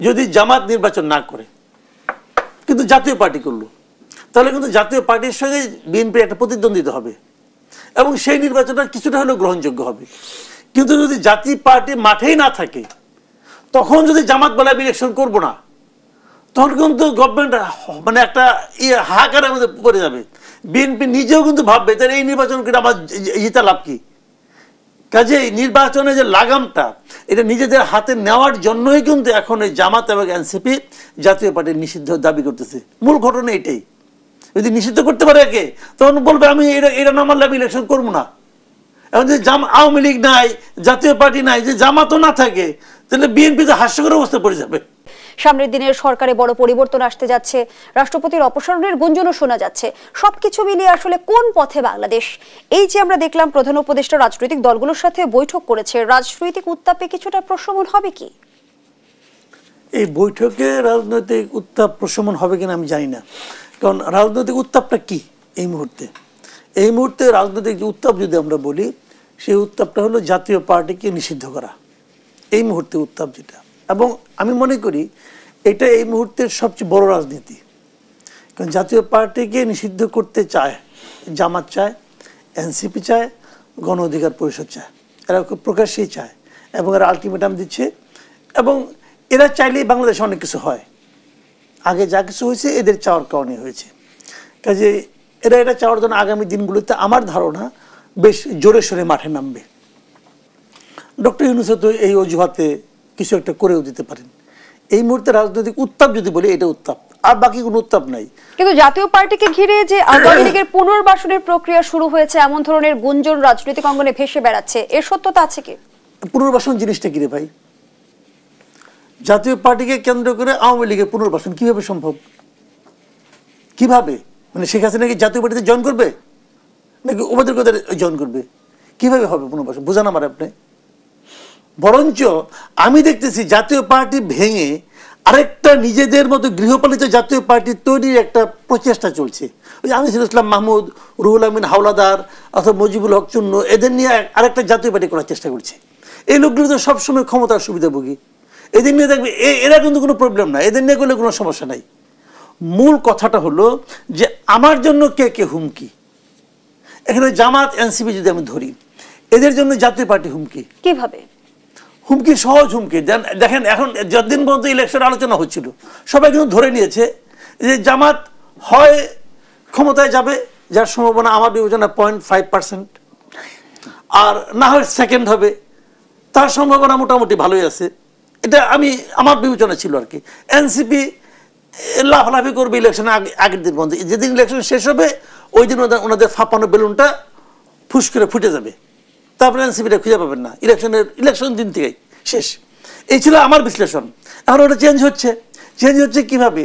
যদি জামাত নির্বাচন না করে কিন্তু জাতীয় পার্টি করলো, তাহলে কিন্তু জাতীয় পার্টির সঙ্গে বিএনপির একটা প্রতিদ্বন্দ্বিতা হবে এবং সেই নির্বাচনটা কিছুটা হলেও গ্রহণযোগ্য হবে। কিন্তু যদি জাতীয় পার্টি মাঠেই না থাকে, তখন যদি জামাত বলে আমি ইলেকশন করবো না, তখন কিন্তু গভর্নমেন্ট মানে একটা হাহাকারের মধ্যে পড়ে যাবে। বিএনপি নিজেও কিন্তু ভাববে তাহলে এই নির্বাচন করে আমার জিতা লাভ কি। কাজে নির্বাচনে যে লাগামটা এটা নিজেদের হাতে নেওয়ার জন্যই কিন্তু এখন এই জামাত এবং এনসিপি জাতীয় পার্টির নিষিদ্ধ দাবি করতেছে। মূল ঘটনা এটাই। যদি নিষিদ্ধ করতে পারে একে, তখন বলবে আমি এটা না মানলে আমি ইলেকশন করবো না। এখন যদি আওয়ামী লীগ নাই, জাতীয় পার্টি নাই, যে জামাতও না থাকে, তাহলে বিএনপি তো হাস্যকর অবস্থা পড়ে যাবে। সামনের দিনের সরকারে বড় পরিবর্তন আসতে যাচ্ছে, রাষ্ট্রপতির অপসারণের গুঞ্জনও শোনা যাচ্ছে। সবকিছু মিলিয়ে আসলে কোন পথে বাংলাদেশ? এই যে আমরা দেখলাম প্রধান উপদেষ্টা রাজনৈতিক দলগুলোর সাথে বৈঠক করেছে, রাজনৈতিক উত্তাপে কিছুটা প্রশমন হবে কি? এই বৈঠকে রাজনৈতিক উত্তাপ প্রশমন হবে কিনা আমি জানি না। কারণ রাজনৈতিক উত্তাপটা কি এই মুহূর্তে? এই মুহূর্তে রাজনৈতিক যে উত্তাপ যদি আমরা বলি, সেই উত্তাপটা হলো জাতীয় পার্টিকে নিষিদ্ধ করা। এই মুহূর্তে উত্তাপ যেটা, এবং আমি মনে করি এটা এই মুহূর্তের সবচেয়ে বড় রাজনীতি। কারণ জাতীয় পার্টিকে নিষিদ্ধ করতে চায় জামাত, চায় এনসিপি, চায় গণ অধিকার পরিষদ, চায়, এরা খুব প্রকাশ্যেই চায় এবং এরা আলটিমেটাম দিচ্ছে। এবং এরা চাইলেই বাংলাদেশে অনেক কিছু হয়। আগে যা কিছু হয়েছে এদের চাওয়ার কারণে হয়েছে। কাজে এটা চাওয়ার জন্য আগামী দিনগুলোতে আমার ধারণা বেশ জোরে সোরে মাঠে নামবে। ডক্টর ইউনূস তো এই অজুহাতে কিছু একটা করেও দিতে পারেন। এই মুহূর্তে রাজনৈতিক উত্তাপ যদি বলি, এটা উত্তাপ, আর বাকি কোনো উত্তাপ নাই। কিন্তু জাতীয় পার্টিকে ঘিরে যে আওয়ামী লীগের পুনর্বাসনের প্রক্রিয়া শুরু হয়েছে, এমন ধরনের গুঞ্জন রাজনৈতিক অঙ্গনে ভেসে বেড়াচ্ছে, এর সত্যতা আছে কি? পুনর্বাসন জিনিসটা কি রে ভাই? জাতীয় পার্টিকে কেন্দ্র করে আওয়ামী লীগের পুনর্বাসন কিভাবে সম্ভব? কিভাবে? মানে শেখ হাসিনা কি জাতীয় পার্টিতে জয়েন করবে নাকি ওদের কথা জয়েন করবে? কিভাবে হবে পুনর্বাসন? বোঝান আমার আপনি। বরঞ্চ আমি দেখতেছি জাতীয় পার্টি ভেঙে আরেকটা নিজেদের মতো গৃহপালিত জাতীয় পার্টি তৈরির একটা প্রচেষ্টা চলছে। ওই আনিসুল ইসলাম মাহমুদ, রুহুল আমিন হাওলাদার অথবা মুজিবুল হক চূন্য, এদের নিয়ে আরেকটা জাতীয় পার্টি করার চেষ্টা করছে। এই লোকগুলো তো সবসময় ক্ষমতার সুবিধাভোগী। এদের নিয়ে দেখবে এরা কিন্তু কোনো প্রবলেম নাই, এদের নিয়ে করলে কোনো সমস্যা নাই। মূল কথাটা হলো যে আমার জন্য কে কে হুমকি। এখানে জামাত এনসিপি যদি আমি ধরি, এদের জন্য জাতীয় পার্টি হুমকি। কিভাবে হুমকি? সহজ হুমকি। দেখেন এখন যতদিন পর্যন্ত ইলেকশন আলোচনা হচ্ছিল, সবাই কিন্তু ধরে নিয়েছে যে জামাত হয় ক্ষমতায় যাবে, যার সম্ভাবনা আমার বিবেচনা 0.5%, আর না হয় সেকেন্ড হবে, তার সম্ভাবনা মোটামুটি ভালোই আছে। এটা আমার বিবেচনা ছিল আর কি। এনসিপি লাফালাফি করবে ইলেকশন আগের দিন পর্যন্ত, যেদিন ইলেকশন শেষ হবে ওই দিন ওনাদের ফাঁপানো বেলুনটা ফুস করে ফুটে যাবে, তারপরে এনসিপিটা খুঁজে পাবেন না। ইলেকশন দিন থেকেই শেষ। এই ছিল আমার বিশ্লেষণ। এখন ওটা চেঞ্জ হচ্ছে কিভাবে?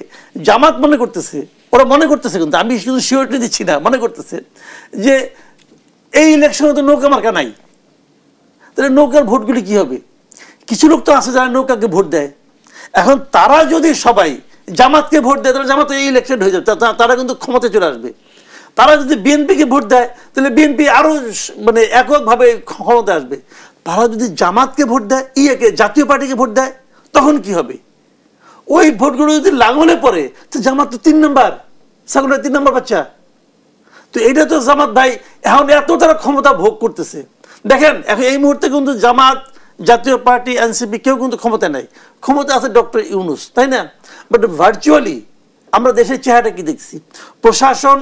জামাত মনে করতেছে, ওরা মনে করতেছে, কিন্তু আমি শুধু সিওরিটি দিচ্ছি না, মনে করতেছে যে এই ইলেকশনে তো নৌকা মার্কা নাই, তাহলে নৌকার ভোটগুলি কি হবে? কিছু লোক তো আছে যারা নৌকাকে ভোট দেয়। এখন তারা যদি সবাই জামাতকে ভোট দেয়, তাহলে জামাত এই ইলেকশন হয়ে যাবে, তারা কিন্তু ক্ষমতায় চলে আসবে। তারা যদি বিএনপিকে ভোট দেয়, তাহলে বিএনপি আরো মানে এককভাবে ক্ষমতায় আসবে। তারা যদি জামাতকে ভোট দেয়, জাতীয় পার্টিকে ভোট দেয়, তখন কি হবে? ওই ভোটগুলো যদি লাঙলে পড়ে, তো জামাত তো 3 নম্বর, ছাগলের 3 নম্বর বাচ্চা। তো এটা তো জামাত ভাই এখন এত তারা ক্ষমতা ভোগ করতেছে। দেখেন এখন এই মুহূর্তে কিন্তু জামাত, জাতীয় পার্টি, এনসিপি কেউ কিন্তু ক্ষমতায় নাই। ক্ষমতা আছে ডক্টর ইউনূস, তাই না? বাট ভার্চুয়ালি আমরা দেশের চেহারাটা কি দেখছি? প্রশাসন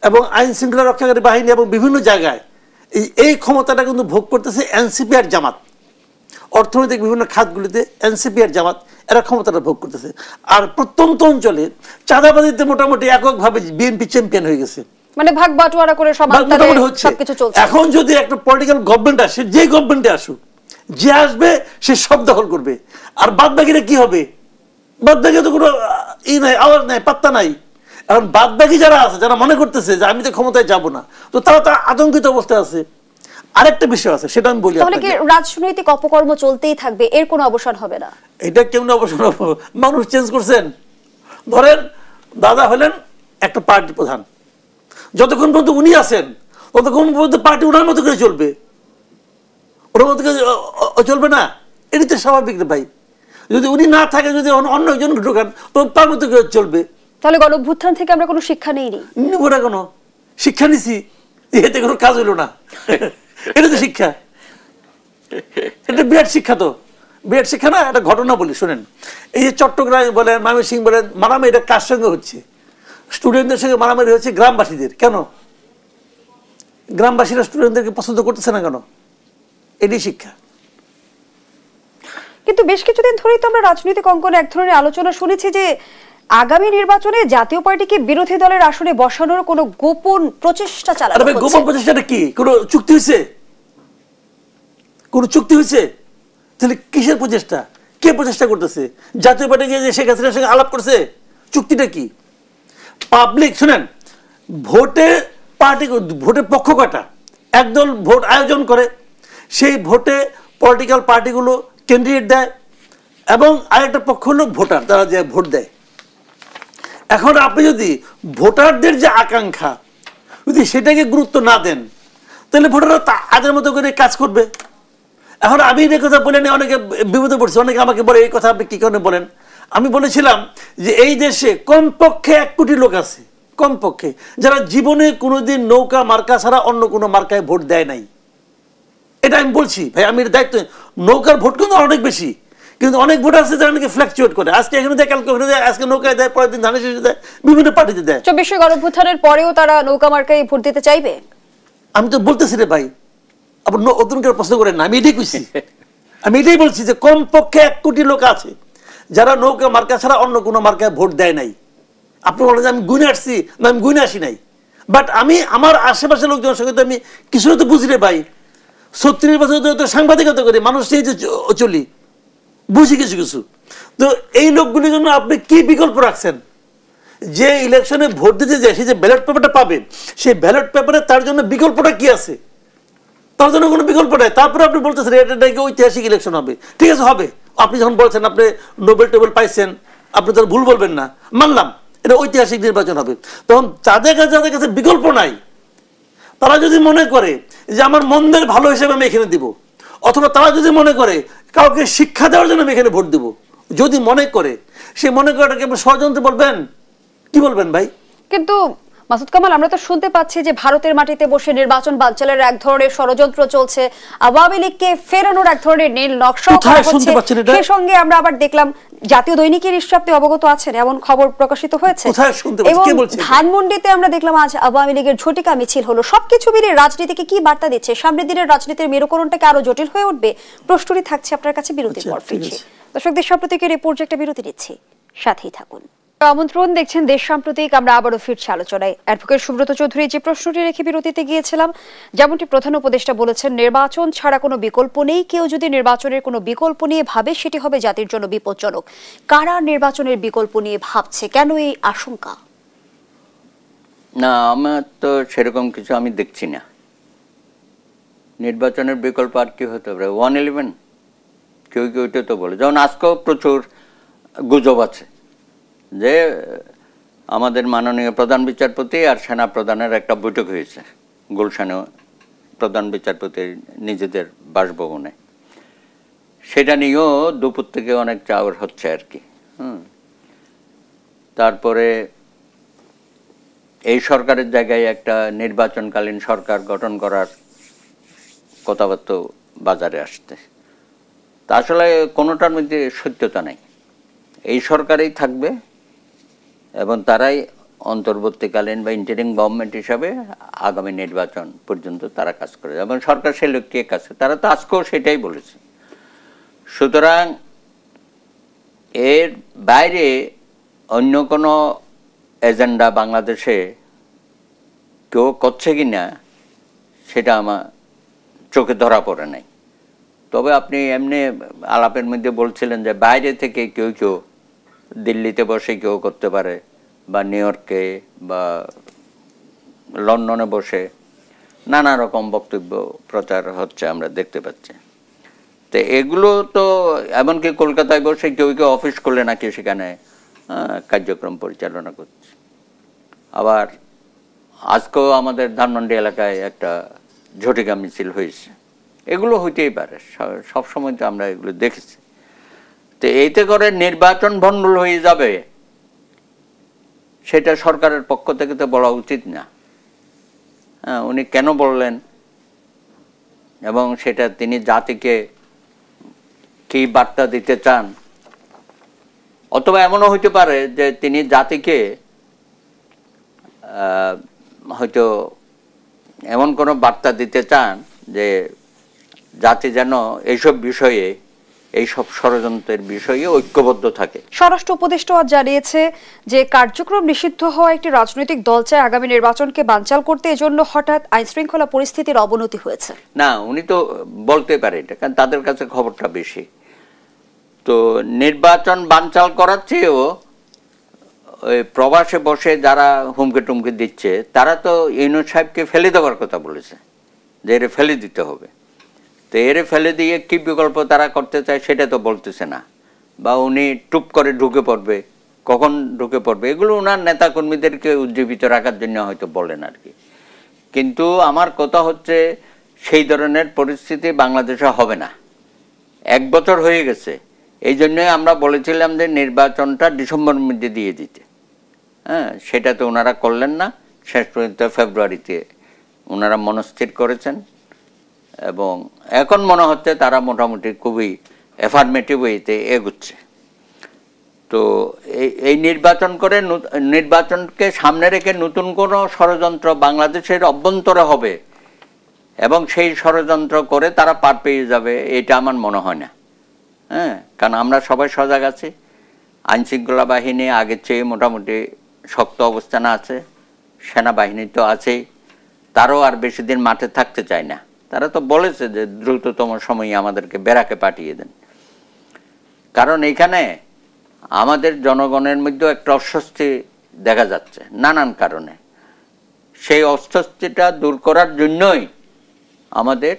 এবং আইন শৃঙ্খলা রক্ষাকারী বাহিনী এবং বিভিন্ন জায়গায় এই ক্ষমতাটা কিন্তু ভোগ করতেছে এনসিপি আর জামাত। অর্থনৈতিক বিভিন্ন খাতগুলিতে এনসিপি আর জামাত এরা ক্ষমতাটা ভোগ করতেছে। আর প্রত্যন্ত অঞ্চলে চাঁদাবাজিতে মোটামুটি এককভাবে বিএনপি চ্যাম্পিয়ন হয়ে গেছে। মানে ভাগ বাটোয়ারা করে সবকিছু চলছে। এখন যদি একটা পলিটিক্যাল গভর্নমেন্ট আসে, যে গভর্নমেন্টে আসুক, যে আসবে সে সব দখল করবে। আর বাদ বাকিরা কি হবে? বাদ বাকি তো কোনো নাই, আওয়াজ নাই, পাত্তা নাই। এখন বাদ বাকি যারা আছে, যারা মনে করতেছে যে আমি তো ক্ষমতায় যাব না, তো তারা আতঙ্কিত অবস্থায় আছে। আরেকটা বিষয় আছে, সেটা আমি বলি। তাহলে কি রাজনৈতিক অপকর্ম চলতেই থাকবে, এর কোনো অবসান হবে না? এটা কেমন অবসান হবে? মানুষ চেঞ্জ করছেন। ধরেন দাদা হলেন একটা পার্টি প্রধান, যতক্ষণ পর্যন্ত উনি আছেন ততক্ষণ পর্যন্ত পার্টি ওনার মতো করে চলবে, ওনার মতো করে চলবে না। এটি তো স্বাভাবিক রে ভাই। যদি উনি না থাকে, যদি অন্য একজন ঢোকান, তো তার মতো চলবে। তাহলে গণঅভ্যুত্থান থেকে আমরা কোনো শিক্ষা নেইনি? নেব না, কোনো শিক্ষা নিছি, এতে কোনো কাজ হইলো না। এটা তো শিক্ষা, এটা বিরাট শিক্ষা। তো বিরাট শিক্ষা না? একটা ঘটনা বলি, শোনেন। এই যে চট্টগ্রাম বলেন, ময়মনসিংহ বলেন, মারামারি এটা কার সঙ্গে হচ্ছে? স্টুডেন্টদের সঙ্গে মারামারি হচ্ছে গ্রামবাসীদের। কেন গ্রামবাসীরা স্টুডেন্টদেরকে পছন্দ করতেছে না কেন? এটাই শিক্ষা। কিন্তু বেশ কিছুদিন ধরেই তো আমরা রাজনৈতিক অঙ্গনে এক ধরনের আলোচনা শুনেছি যে আগামী নির্বাচনে জাতীয় পার্টিকে বিরোধী দলের আসনে বসানোর কোনো গোপন প্রচেষ্টা চালানো হচ্ছে। গোপন প্রচেষ্টাটা কি? কোনো চুক্তি হয়েছে? কোনো চুক্তি হয়েছে? তাহলে কিসের প্রচেষ্টা? কে প্রচেষ্টা করতেছে? জাতীয় পার্টি গিয়ে শেখ হাসিনার সঙ্গে আলাপ করছে? চুক্তিটা কি? পাবলিক, শুনেন, ভোটে পার্টি, ভোটের পক্ষ কয়টা? একদল ভোট আয়োজন করে, সেই ভোটে পলিটিক্যাল পার্টিগুলো ক্যান্ডিডেট দেয়, এবং আরেকটা পক্ষ হলো ভোটার, তারা যে ভোট দেয়। এখন আপনি যদি ভোটারদের যে আকাঙ্ক্ষা, যদি সেটাকে গুরুত্ব না দেন, তাহলে ভোটাররা আগের মতো করে কাজ করবে। এখন আমি এই কথা বলে নিয়ে অনেকে বিপদে পড়ছে, অনেকে আমাকে বলে এই কথা আপনি কি কারণে বলেন। আমি বলেছিলাম যে এই দেশে কমপক্ষে 1 কোটি লোক আছে, কমপক্ষে, যারা জীবনে কোনোদিন নৌকা মার্কা ছাড়া অন্য কোনো মার্কায় ভোট দেয় নাই। এটা আমি বলছি ভাই, আমি দায়িত্ব। নৌকার ভোট কিন্তু অনেক বেশি, কিন্তু অনেক ভোট আছে যারা নাকি ফ্ল্যাকচুয়েট করে, আজকে এখানে দেয়, কালকে ওখানে দেয়, আজকে নৌকায় দেয়, পরের দিন ধানের শীষে দেয়, বিভিন্ন পার্টিতে দেয়। 24 গণঅভ্যুত্থানের পরেও তারা নৌকা মার্কায় ভোট দিতে চাইবে? আমি তো বলতেছি রে ভাই, আবার নতুন করে প্রশ্ন করেন না, আমি এটাই কইছি। আমি এটাই বলছি যে কমপক্ষে 1 কোটি লোক আছে যারা নৌকা মার্কা ছাড়া অন্য কোনো মার্কায় ভোট দেয় নাই। আপনি বলেন যে আমি গুনে আসছি, না আমি গুনে আসি নাই, বাট আমি আমার আশেপাশের লোকজনের সঙ্গে তো আমি কিছু তো বুঝি রে ভাই। 36 বছর ধরে তো সাংবাদিকতা করি, মানুষ সেই যে চলি, বুঝি কিছু কিছু। তো এই লোকগুলির জন্য আপনি কি বিকল্প রাখছেন? যে ইলেকশনে ভোট দিতে যায়, সে যে ব্যালট পেপারটা পাবে, সেই ব্যালট পেপারে তার জন্য বিকল্পটা কি আছে? তার জন্য কোনো বিকল্প নেই। তারপরে আপনি বলতেছেন এটা নাকি ঐতিহাসিক ইলেকশন হবে। ঠিক আছে, হবে। আপনি যখন বলছেন আপনি নোবেল টোবেল পাইছেন, আপনি তার ভুল বলবেন না, মানলাম এটা ঐতিহাসিক নির্বাচন হবে। তখন যাদের কাছে বিকল্প নাই, তারা যদি মনে করে যে আমার মন্দের ভালো হিসেবে আমি এখানে দিব, অথবা তারা যদি মনে করে কাউকে শিক্ষা দেওয়ার জন্য আমি এখানে ভোট দিব, যদি মনে করে, সে মনে করাটাকে আপনি ষড়যন্ত্র বলবেন? কি বলবেন ভাই? কিন্তু মাসুদ কামাল, আমরা তো শুনতে পাচ্ছি যে ভারতের মাটিতে বসে নির্বাচন বানচালের এক ধরনের ষড়যন্ত্র চলছে, আওয়ামী লীগকে ফেরানোর এক ধরনের নীল নকশা করা হচ্ছে। সেই সঙ্গে আমরা আবার দেখলাম জাতীয় দৈনিকের নিশ্চয়ই আপনি অবগত আছেন, এমন খবর প্রকাশিত হয়েছে। এবং ধানমন্ডিতে আমরা দেখলাম আজ আওয়ামী লীগের ঝটিকা মিছিল হলো। সবকিছু মিলিয়ে রাজনীতিকে কি বার্তা দিচ্ছে? সামনের দিনের রাজনীতির মেরুকরণটাকে আরো জটিল হয়ে উঠবে? প্রশ্নটি থাকছে আপনার কাছে বিরতির পর ফিরছি। দর্শকদের সাম্প্রতিকের এই পর্যায়ে একটা বিরতি নিচ্ছি, সাথেই থাকুন। আমন্ত্রণ, দেখছেন দেশ সাম্প্রতিক। আমরা আবারও ফিরছি আলোচনায়। অ্যাডভোকেট সুব্রত চৌধুরী যে প্রশ্নটি রেখে বিরতিতে গিয়েছিলাম, যেমনটি প্রধান উপদেষ্টা বলেছেন, নির্বাচন ছাড়া কোনো বিকল্প নেই। কেউ যদি নির্বাচনের কোনো বিকল্প নিয়ে ভাবে, সেটি হবে জাতির জন্য বিপজ্জনক। কারা নির্বাচনের বিকল্প নিয়ে ভাবছে? কেন এই আশঙ্কা? না, আমার তো সেরকম কিছু আমি দেখছি না। নির্বাচনের বিকল্প আর কি হতে পারে? 111 কেউ কেউ এটা তো বলে। যেমন আজকেও প্রচুর গুজব আছে যে আমাদের মাননীয় প্রধান বিচারপতি আর সেনা প্রধানের একটা বৈঠক হয়েছে গুলশানে, প্রধান বিচারপতির নিজেদের বাসভবনে। সেটা নিয়েও দুপুর থেকে অনেক চাওয়ার হচ্ছে আর কি। তারপরে এই সরকারের জায়গায় একটা নির্বাচনকালীন সরকার গঠন করার কথাবার্তা বাজারে আসছে। তা আসলে কোনোটার মধ্যে সত্যতা নাই। এই সরকারেই থাকবে এবং তারাই অন্তর্বর্তীকালীন বা ইন্টারিম গভর্নমেন্ট হিসাবে আগামী নির্বাচন পর্যন্ত তারা কাজ করে, এবং সরকার সেই লক্ষ্যে কাজ করে। তারা তো আজকেও সেটাই বলেছে। সুতরাং এর বাইরে অন্য কোনো এজেন্ডা বাংলাদেশে কেউ করছে কি না সেটা আমার চোখে ধরা পড়ে নাই। তবে আপনি এমনি আলাপের মধ্যে বলছিলেন যে বাইরে থেকে কেউ কেউ দিল্লিতে বসে কেউ করতে পারে, বা নিউ ইয়র্কে বা লন্ডনে বসে নানা রকম বক্তব্য প্রচার হচ্ছে, আমরা দেখতে পাচ্ছি। তো এগুলো তো এমনকি কলকাতায় বসে কেউ কেউ অফিস করলে নাকি সেখানে কার্যক্রম পরিচালনা করছে। আবার আজকেও আমাদের ধানমন্ডি এলাকায় একটা ঝটিকা মিছিল হয়েছে। এগুলো হইতেই পারে, সবসময় তো আমরা এগুলো দেখেছি। তো এইতে করে নির্বাচন ভণ্ডুল হয়ে যাবে, সেটা সরকারের পক্ষ থেকে তো বলা উচিত না। হ্যাঁ, উনি কেন বললেন এবং সেটা তিনি জাতিকে কি বার্তা দিতে চান, অথবা এমনও হইতে পারে যে তিনি জাতিকে হয়তো এমন কোনো বার্তা দিতে চান যে জাতি যেন এইসব বিষয়ে, এইসব ষড়যন্ত্রের বিষয়ে ঐক্যবদ্ধ থাকে। স্বরাষ্ট্র উপদেষ্টা আজ জানিয়েছে যে কার্যক্রম নিষিদ্ধ হওয়া একটি রাজনৈতিক দল চায় আগামী নির্বাচনকে বানচাল করতে, এজন্য হঠাৎ আইন শৃঙ্খলা পরিস্থিতির অবনতি হয়েছে। না, উনি তো বলতে পারে এটা, কারণ তাদের কাছে খবরটা বেশি। তো নির্বাচন বানচাল করার চেয়েও ওই প্রবাসে বসে যারা হুমকি টুমকি দিচ্ছে, তারা তো ইউনূস সাহেবকে ফেলে দেওয়ার কথা বলেছে, যে এরে ফেলে দিতে হবে। তো এরে ফেলে দিয়ে কি বিকল্প তারা করতে চায় সেটা তো বলতেছে না, বা উনি টুপ করে ঢুকে পড়বে, কখন ঢুকে পড়বে, এগুলো ওনার নেতাকর্মীদেরকে উজ্জীবিত রাখার জন্য হয়তো বলেন আর কি। কিন্তু আমার কথা হচ্ছে সেই ধরনের পরিস্থিতি বাংলাদেশে হবে না। 1 বছর হয়ে গেছে, এই জন্যই আমরা বলেছিলাম যে নির্বাচনটা ডিসেম্বর মধ্যে দিয়ে দিতে। হ্যাঁ, সেটা তো ওনারা করলেন না, শেষ পর্যন্ত ফেব্রুয়ারিতে ওনারা মনস্থির করেছেন, এবং এখন মনে হচ্ছে তারা মোটামুটি খুবই অ্যাফার্মেটিভ ওয়েতে এগুচ্ছে। তো এই নির্বাচন করে, নির্বাচনকে সামনে রেখে নতুন কোনো ষড়যন্ত্র বাংলাদেশের অভ্যন্তরে হবে এবং সেই ষড়যন্ত্র করে তারা পার পেয়ে যাবে, এটা আমার মনে হয় না। হ্যাঁ, কারণ আমরা সবাই সজাগ আছি, আইনশৃঙ্খলা বাহিনী আগের চেয়ে মোটামুটি শক্ত অবস্থানে আছে, সেনাবাহিনী তো আছেই, তারও আর বেশি দিন মাঠে থাকতে চায় না। তারা তো বলেছে যে দ্রুততম সময়ে আমাদেরকে ব্যারাকে পাঠিয়ে দেন, কারণ এখানে আমাদের জনগণের মধ্যেও একটা অস্বস্তি দেখা যাচ্ছে নানান কারণে। সেই অস্বস্তিটা দূর করার জন্যই আমাদের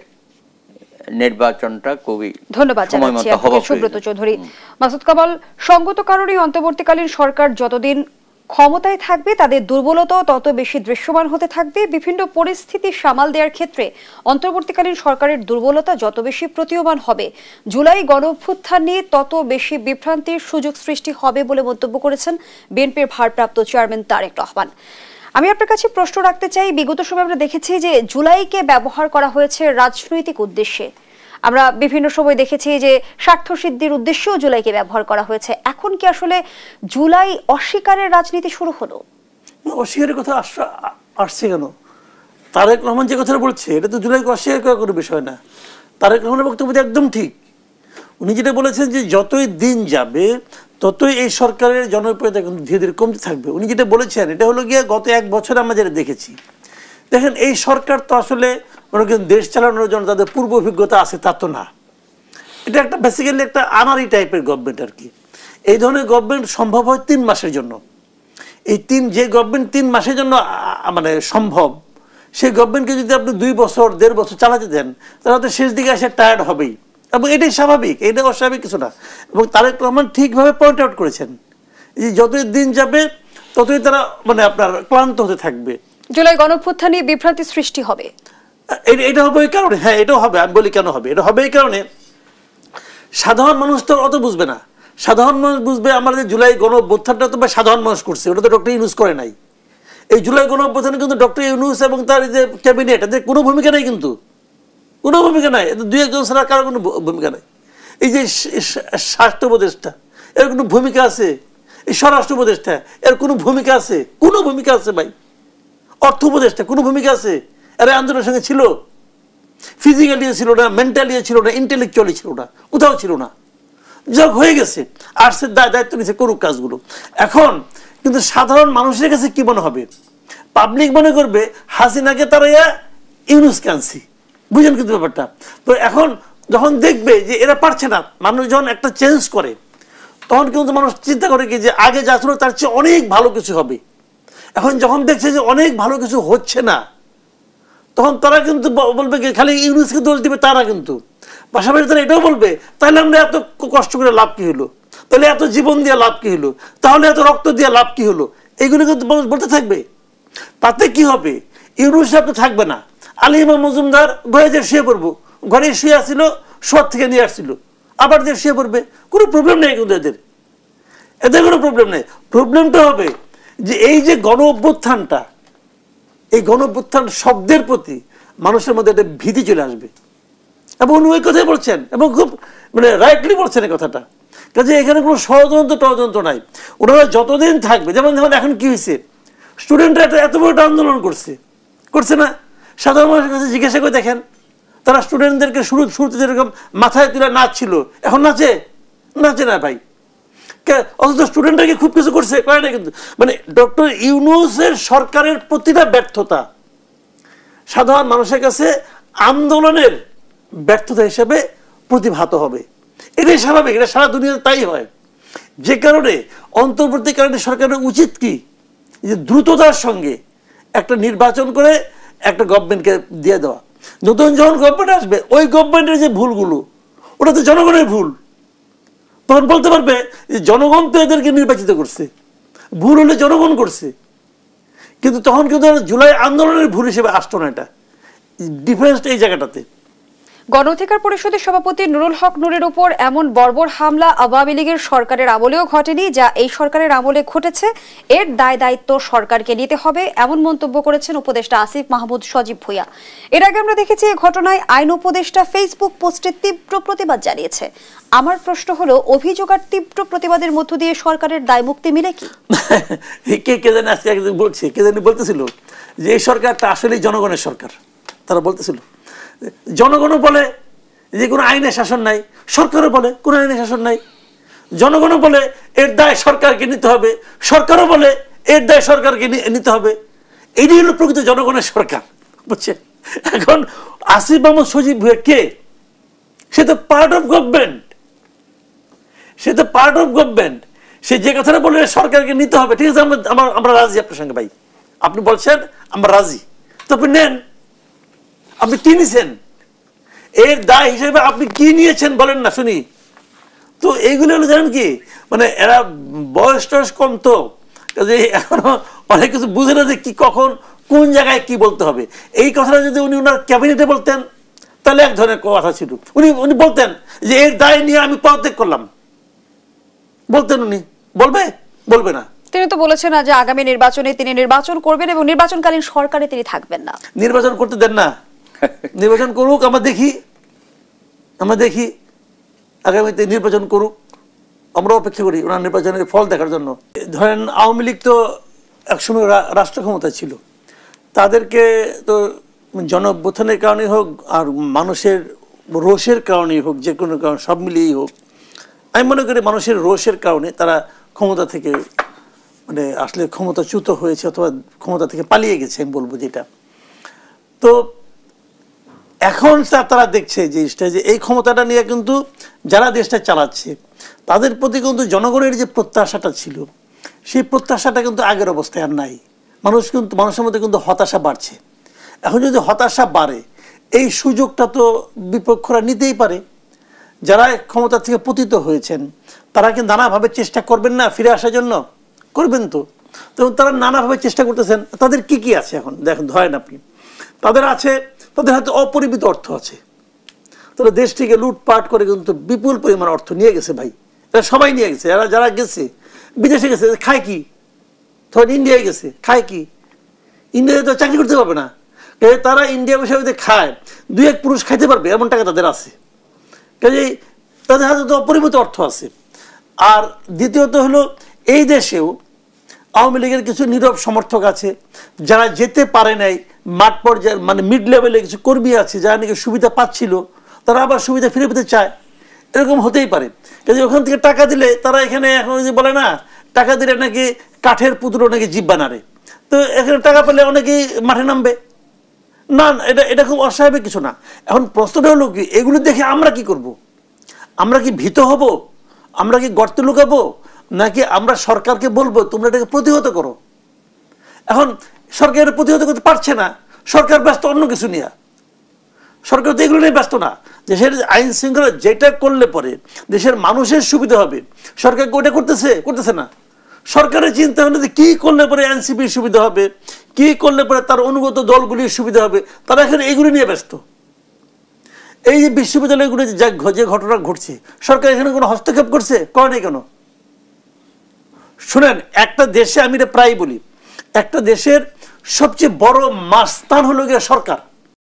নির্বাচনটা খুবই ধন্যবাদ জানাচ্ছি সুব্রত চৌধুরী। মাসুদ কামাল, সঙ্গত কারণে অন্তর্বর্তীকালীন সরকার যতদিন ক্ষমতায় থাকবে তাদের দুর্বলতাও তত বেশি দৃশ্যমান হতে থাকবে। বিভিন্ন পরিস্থিতি সামাল দেওয়ার ক্ষেত্রে অন্তর্বর্তীকালীন সরকারের দুর্বলতা যত বেশি প্রতীয়মান হবে, জুলাই গণঅভ্যুত্থান নিয়ে তত বেশি বিভ্রান্তির সুযোগ সৃষ্টি হবে বলে মন্তব্য করেছেন বিএনপির ভারপ্রাপ্ত চেয়ারম্যান তারেক রহমান। আমি আপনার কাছে প্রশ্ন রাখতে চাই, বিগত সময় আমরা দেখেছি যে জুলাইকে ব্যবহার করা হয়েছে রাজনৈতিক উদ্দেশ্যে। আমরা বিভিন্ন সময় দেখেছি যে স্বার্থ সিদ্ধির উদ্দেশ্যেও জুলাইকে ব্যবহার করা হয়েছে। এখন কি আসলে জুলাই অস্বীকারের রাজনীতি শুরু হলো? অস্বীকারের কথা আসছে কেন? তারেক রহমান যে কথাটা বলছে এটা তো জুলাইকে অস্বীকার করার কোনো বিষয় না। তারেক রহমানের বক্তব্য একদম ঠিক। উনি যেটা বলেছেন যে যতই দিন যাবে ততই এই সরকারের জনপ্রিয়তা কিন্তু ধীরে ধীরে কমতে থাকবে। উনি যেটা বলেছেন এটা হলো গিয়ে গত 1 বছরে আমরা যেটা দেখেছি। দেখেন, এই সরকার তো আসলে দেশ চালানোর জন্য তাদের পূর্ব অভিজ্ঞতা আছে তা তো না। এটা একটা বেসিক্যালি একটা আনারি টাইপের গভর্নমেন্ট আর কি। এই ধরনের গভর্নমেন্ট সম্ভব হয় 3 মাসের জন্য। এই যে গভর্নমেন্ট 3 মাসের জন্য মানে সম্ভব, সেই গভর্নমেন্টকে যদি আপনি 2 বছর 1.5 বছর চালাতে দেন তাহলে তো শেষ দিকে এসে টায়ার্ড হবেই, এবং এটাই স্বাভাবিক, এটা অস্বাভাবিক কিছু না। এবং তারেক রহমান ঠিকভাবে পয়েন্ট আউট করেছেন যে যতই দিন যাবে ততই তারা মানে আপনার ক্লান্ত হতে থাকবে। জুলাই গণঅভ্যুত্থানে বিভ্রান্তি সৃষ্টি হবে, এটা হবে এই কারণে। হ্যাঁ, এটাও হবে। আমি বলি কেন হবে, এটা হবে এই কারণে সাধারণ মানুষ তো অত বুঝবে না। সাধারণ মানুষ বুঝবে আমাদের জুলাই গণঅভ্যুত্থানটা তো সাধারণ মানুষ করছে, ওটা তো ডক্টর ইউনূস করে নাই। এই জুলাই গণঅভ্যুত্থানে কিন্তু ডক্টর ইউনূস এবং তার যে ক্যাবিনেট, এদের কোনো ভূমিকা নেই, কিন্তু কোনো ভূমিকা নাই। এদের 2-1 ছাড়া কারো কোনো ভূমিকা নাই। এই যে স্বাস্থ্য উপদেষ্টা, এর কোনো ভূমিকা আছে? এই স্বরাষ্ট্র উপদেষ্টা, এর কোনো ভূমিকা আছে? কোনো ভূমিকা আছে ভাই? অর্থ উপদেষ্টা কোনো ভূমিকা আছে? এরা আন্দোলনের সঙ্গে ছিল? ফিজিক্যালি ছিল না, মেন্টালি ছিল না, ইন্টেলেকচুয়ালি ছিল না, কোথাও ছিল না। যা হয়ে গেছে, আর্টসের দায়িত্ব নিয়েছে, করুক কাজগুলো। এখন কিন্তু সাধারণ মানুষের কাছে কি মনে হবে? পাবলিক মনে করবে হাসিনাকে তারা ইউনূসকে আনছি। বুঝেন কিন্তু ব্যাপারটা? তো এখন যখন দেখবে যে এরা পারছে না, মানুষ যখন একটা চেঞ্জ করে তখন কিন্তু মানুষ চিন্তা করে কি যে আগে যা ছিল তার চেয়ে অনেক ভালো কিছু হবে। এখন যখন দেখছে যে অনেক ভালো কিছু হচ্ছে না, তখন তারা কিন্তু বলবে কি খালি ইউনূসকে দোষ দিবে তারা, কিন্তু পাশাপাশি তারা এটাও বলবে তাহলে আমরা এত কষ্ট করে লাভ কি হলো, তাহলে এত জীবন দিয়ে লাভ কি হলো, তাহলে এত রক্ত দিয়ে লাভ কি হলো, এইগুলো কিন্তু বলতে থাকবে। তাতে কি হবে? ইউনূস সাহেব তো থাকবে না, আলী ইমাম মজুমদার ঘরে যে শুয়ে পড়বো, ঘরে শুয়ে আসছিল, শহর থেকে নিয়ে আসছিল, আবার দেশ শুয়ে পড়বে, কোনো প্রবলেম নেই কিন্তু এদের কোনো প্রবলেম নেই। প্রবলেমটা হবে যে এই যে গণ অভ্যুত্থানটা, এই গণ অভ্যুত্থান শব্দের প্রতি মানুষের মধ্যে একটা ভীতি চলে আসবে, এবং উনি ওই কথাই বলছেন এবং খুব মানে রাইটলি বলছেন এই কথাটা। কাজে এখানে কোনো ষড়যন্ত্র নাই। ওনারা যতদিন থাকবে, যেমন এখন কি হয়েছে, স্টুডেন্টরা এত বড় একটা আন্দোলন করছে না, সাধারণ মানুষের কাছে জিজ্ঞাসা করে দেখেন, তারা স্টুডেন্টদেরকে শুরুতে যেরকম মাথায় তুলে নাচছিল, এখন নাচে না ভাই। অথচ স্টুডেন্টরা কি খুব কিছু করছে, করে না কিন্তু। মানে ডক্টর ইউনূসের সরকারের প্রতিটা ব্যর্থতা সাধারণ মানুষের কাছে আন্দোলনের ব্যর্থতা হিসেবে প্রতিভাত হবে। এটাই স্বাভাবিক, এটা সারা দুনিয়াতে তাই হয়। যে কারণে অন্তর্বর্তীকালীন সরকারের উচিত কি, যে দ্রুততার সঙ্গে একটা নির্বাচন করে একটা গভর্নমেন্টকে দিয়ে দেওয়া। নতুন যখন গভর্নমেন্ট আসবে, ওই গভর্নমেন্টের যে ভুলগুলো, ওটা তো জনগণের ভুল। তখন বলতে পারবে যে জনগণ তো এদেরকে নির্বাচিত করছে, ভুল হলে জনগণ করছে। কিন্তু তখন কিন্তু জুলাই আন্দোলনের ভুল হিসেবে আসতো না। এটা ডিফারেন্সটা এই জায়গাটাতে। গণ অধিকার পরিষদের সভাপতি নুরুল হক নুরের উপর এমন বর্বর হামলা আওয়ামী লীগের সরকারের আমলেও ঘটেনি, যা এই সরকারের আমলে ঘটেছে। এর দায় দায়িত্ব সরকারকে নিতে হবে, এমন মন্তব্য করেছেন উপদেষ্টা আসিফ মাহমুদ সজীব ভুঁইয়া। এর আগে আমরা দেখেছি এই ঘটনায় আইন উপদেষ্টা ফেসবুক পোস্টে তীব্র প্রতিবাদ জানিয়েছে। আমার প্রশ্ন হলো, অভিযোগ আর তীব্র প্রতিবাদের মধ্য দিয়ে সরকারের দায় মুক্তি মিলে কি? কে জানি আজকে একদিন বলছে, কে জানি বলতেছিল যে এই সরকারটা আসলে জনগণের সরকার। তারা বলতেছিল, জনগণও বলে যে কোনো আইনের শাসন নাই, সরকারও বলে কোনো আইনের শাসন নাই। জনগণও বলে এর দায় সরকারকে নিতে হবে, সরকারও বলে এর দায় সরকারকে নিতে হবে। এটি হলো প্রকৃত জনগণের সরকার, বুঝছে? এখন আসিফ মাহমুদ সজীব ভুঁইয়া কে? সে তো পার্ট অফ গভর্নমেন্ট, সে যে কথাটা বলে সরকারকে নিতে হবে, ঠিক আছে, আমরা রাজি আপনার সঙ্গে ভাই, আপনি বলছেন আমরা রাজি, তো আপনি নেন। আপনি কি নিয়েছেন, এর দায় হিসেবে আপনি কি নিয়েছেন বলেন না শুনি। তো এইগুলো হলো জানেন কি, মানে এরা বয়স টয়স কম, তো এখনো অনেক কিছু বুঝে না যে কি কখন কোন জায়গায় কি বলতে হবে। এই কথাটা যদি উনি ওনার ক্যাবিনেটে বলতেন তাহলে এক ধরনের কথা ছিল। উনি বলতেন যে এর দায় নিয়ে আমি পদত্যাগ করলাম, বলতেন। উনি বলবে না। তিনি তো বলেছেন যে আগামী নির্বাচনে তিনি নির্বাচন করবেন এবং নির্বাচনকালীন সরকারে তিনি থাকবেন না। নির্বাচন করতে দেন না, নির্বাচন করুক, আমরা দেখি আগামীতে নির্বাচন করুক, আমরা অপেক্ষা করি ওনার নির্বাচনের ফল দেখার জন্য। ধরেন আওয়ামী লীগ তো একসময় রাষ্ট্র ক্ষমতা ছিল, তাদেরকে তো জনঅভ্যুত্থানের কারণেই হোক আর মানুষের রোষের কারণেই হোক, যে কোনো কারণ সব মিলিয়েই হোক, আমি মনে করি মানুষের রোষের কারণে তারা ক্ষমতা থেকে মানে আসলে ক্ষমতাচ্যুত হয়েছে অথবা ক্ষমতা থেকে পালিয়ে গেছে, আমি বলবো যেটা। তো এখন তারা দেখছে জিনিসটা যে এই ক্ষমতাটা নিয়ে কিন্তু যারা দেশটা চালাচ্ছে তাদের প্রতি কিন্তু জনগণের যে প্রত্যাশাটা ছিল, সেই প্রত্যাশাটা কিন্তু আগের অবস্থায় আর নাই। মানুষের মধ্যে কিন্তু হতাশা বাড়ছে। এখন যদি হতাশা বাড়ে, এই সুযোগটা তো বিপক্ষরা নিতেই পারে। যারা ক্ষমতা থেকে পতিত হয়েছেন তারা কি নানাভাবে চেষ্টা করবেন না ফিরে আসার জন্য? করবেন তো। তো তারা নানাভাবে চেষ্টা করতেছেন। তাদের কি আছে এখন দেখেন, ধরেন আপনি, তাদের হাতে অপরিমিত অর্থ আছে। তারা দেশ থেকে লুটপাট করে কিন্তু বিপুল পরিমাণ অর্থ নিয়ে গেছে ভাই। এরা সবাই নিয়ে গেছে। যারা গেছে বিদেশে গেছে, খায় কি? ধরেন ইন্ডিয়ায় গেছে, খায় কি? ইন্ডিয়ায় তো চাকরি করতে পারবে না। তারা ইন্ডিয়া বসে খায়, 2-1 পুরুষ খাইতে পারবে এমন টাকা তাদের আছে। কাজেই তাদের হাতে তো অপরিমিত অর্থ আছে। আর দ্বিতীয়ত হলো, এই দেশেও আওয়ামী লীগের কিছু নীরব সমর্থক আছে যারা যেতে পারে নাই, মাঠ পর্যায়ে মানে মিড লেভেলে কিছু কর্মী আছে যারা নাকি সুবিধা পাচ্ছিল, তারা আবার সুবিধা ফিরে পেতে চায়। এরকম হতেই পারে। কাজে ওখান থেকে টাকা দিলে তারা এখানে, এখন যে বলে না, টাকা দিলে নাকি কাঠের পুতুলো নাকি জিব্বা নাড়ে, তো এখানে টাকা পেলে অনেকেই মাঠে নামবে না। এটা খুব অস্বাভাবিক কিছু না। এখন প্রশ্নটা হলো কি, এগুলো দেখে আমরা কি করব? আমরা কি ভীত হব? আমরা কি গর্তে লুকাবো? নাকি আমরা সরকারকে বলবো তোমরা এটাকে প্রতিহত করো? এখন সরকার এটা প্রতিহত করতে পারছে না, সরকার ব্যস্ত অন্য কিছু নিয়ে। সরকার তো এগুলো নিয়ে ব্যস্ত না। দেশের আইন শৃঙ্খলা যেটা করলে পরে দেশের মানুষের সুবিধা হবে, সরকারকে ওটা করতেছে না। সরকারের চিন্তা হলে যে কী করলে পরে এনসিপির সুবিধা হবে, কী করলে পরে তার অনুগত দলগুলির সুবিধা হবে, তারা এখানে এগুলি নিয়ে ব্যস্ত। এই যে বিশ্ববিদ্যালয়গুলো যে ঘটনা ঘটছে, সরকার এখানে কোনো হস্তক্ষেপ করছে? করে নাই কেন? শুনেন, একটা দেশে, আমি এটা প্রায় বলি, একটা দেশের সবচেয়ে বড় মাস্তান হলো গিয়ে সরকার।